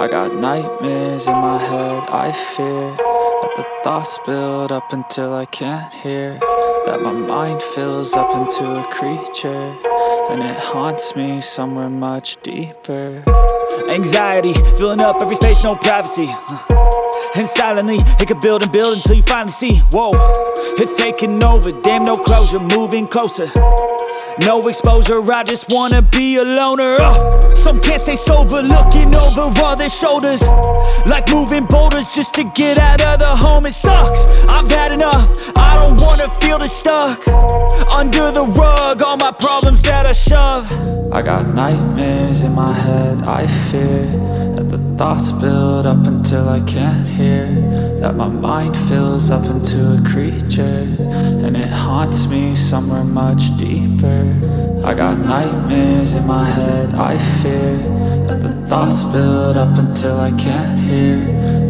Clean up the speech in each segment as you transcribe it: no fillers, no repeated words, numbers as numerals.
got nightmares in my head, I fear that the thoughts build up until I can't hear, that my mind fills up into a creature, and it haunts me somewhere much deeper. Anxiety, filling up every space, no privacy. And silently, it could build and build until you finally see, whoa, it's taking over, damn, no closure, moving closer. No exposure, I just wanna be a loner. Some can't stay sober, looking over all their shoulders, like moving boulders just to get out of the home. It sucks, I've had enough, I don't wanna feel the stuck under the rug, all my problems that I shove. I got nightmares in my head, I fear that the thoughts build up until I can't hear, that my mind fills up into a creature, and it haunts me somewhere much deeper. I got nightmares in my head, I fear that the thoughts build up until I can't hear,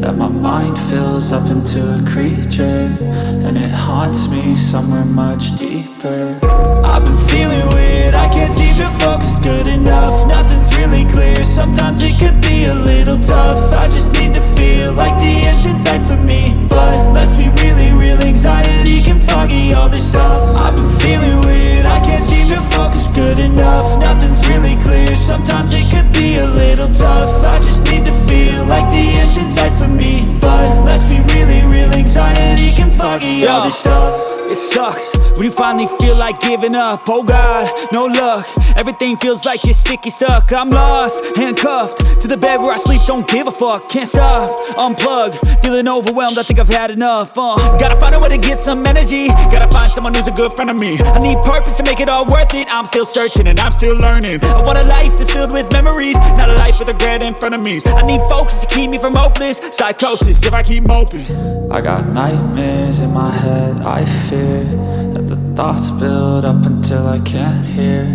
that my mind fills up into a creature, and it haunts me somewhere much deeper. I've been feeling weird, I can't seem to focus good enough. Nothing's really clear, sometimes it could be a little tough. I just need to feel like the end's in sight for me, but let's be really real, anxiety can foggy all this stuff. I've been feeling weird, I can't seem to focus good enough. Nothing's really clear, sometimes it could be a little tough. I just need to feel like the end's in sight for me, but let's be really real, anxiety can foggy all this stuff. It sucks when you finally feel like giving up. Oh God, no luck, everything feels like you're sticky stuck. I'm lost, handcuffed to the bed where I sleep, don't give a fuck. Can't stop, unplug, feeling overwhelmed, I think I've had enough. Gotta find a way to get some energy, gotta find someone who's a good friend of me. I need purpose to make it all worth it, I'm still searching and I'm still learning. I want a life that's filled with memories, not a life with regret in front of me. I need focus to keep me from hopeless psychosis if I keep moping. I got nightmares in my head, I fear that the thoughts build up until I can't hear,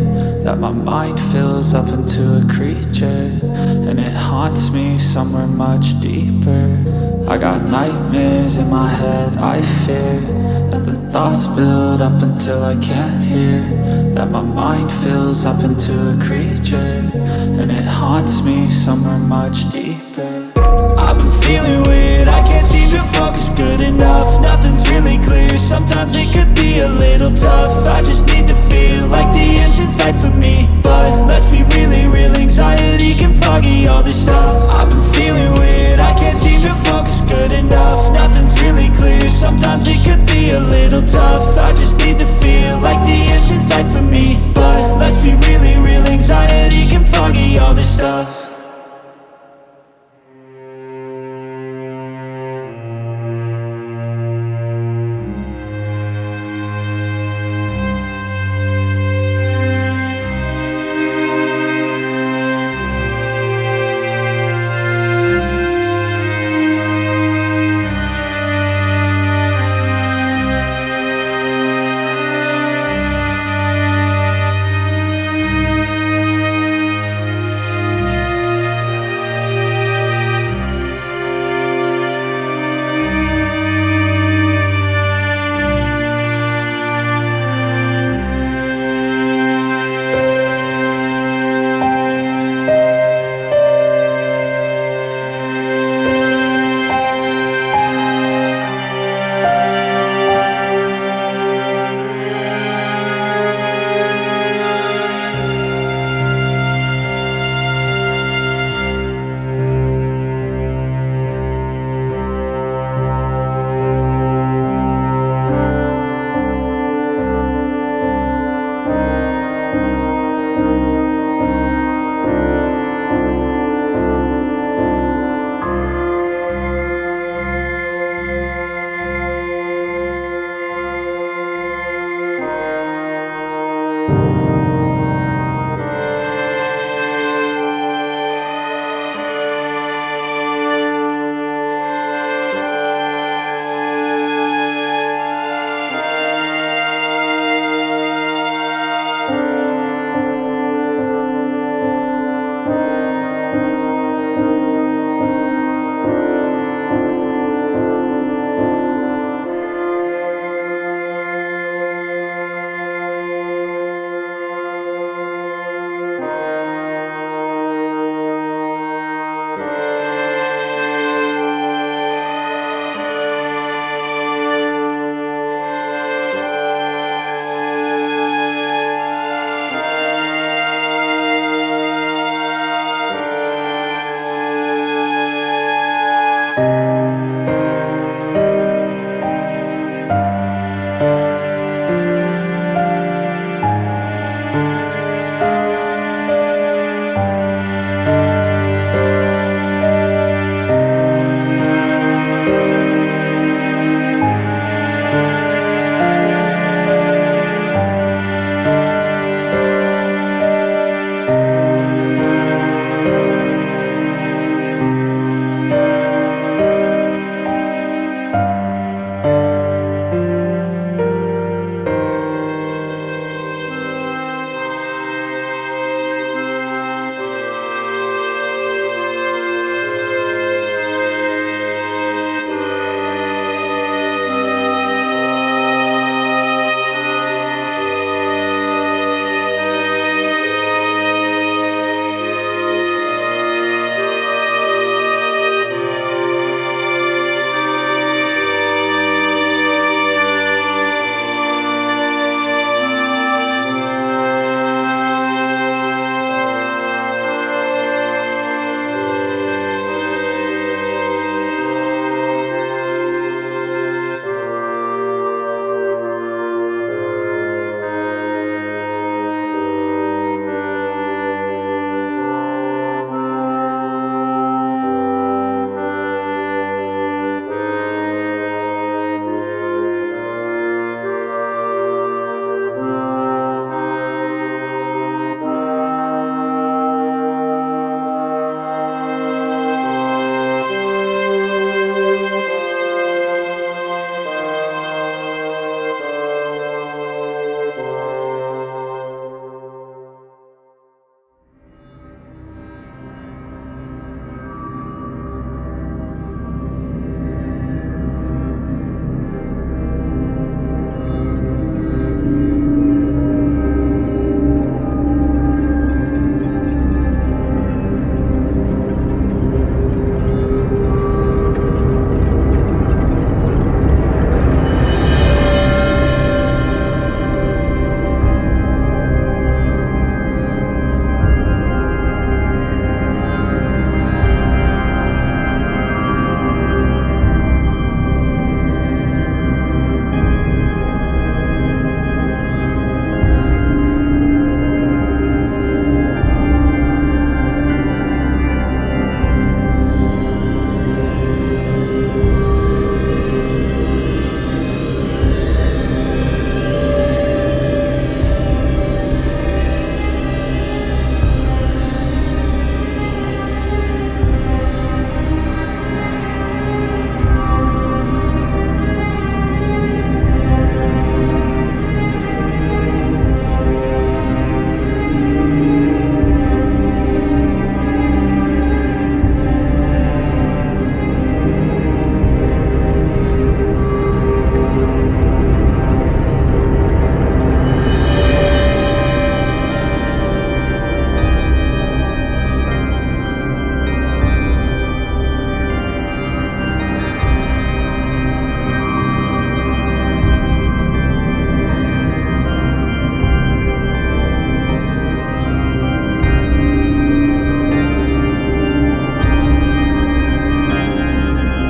that my mind fills up into a creature, and it haunts me somewhere much deeper. I got nightmares in my head, I fear that the thoughts build up until I can't hear, that my mind fills up into a creature, and it haunts me somewhere much deeper. I've been feeling weird, I can't seem to focus good enough. Nothing's really clear, sometimes it could be a little tough. I just need to feel like the end's in sight for me, but let's be really real, anxiety can foggy all this stuff. I've been feeling weird, I can't seem to focus good enough. Nothing's really clear, sometimes it could be a little tough. I just need to feel like the end's in sight for me, but let's be really real, anxiety can foggy all this stuff.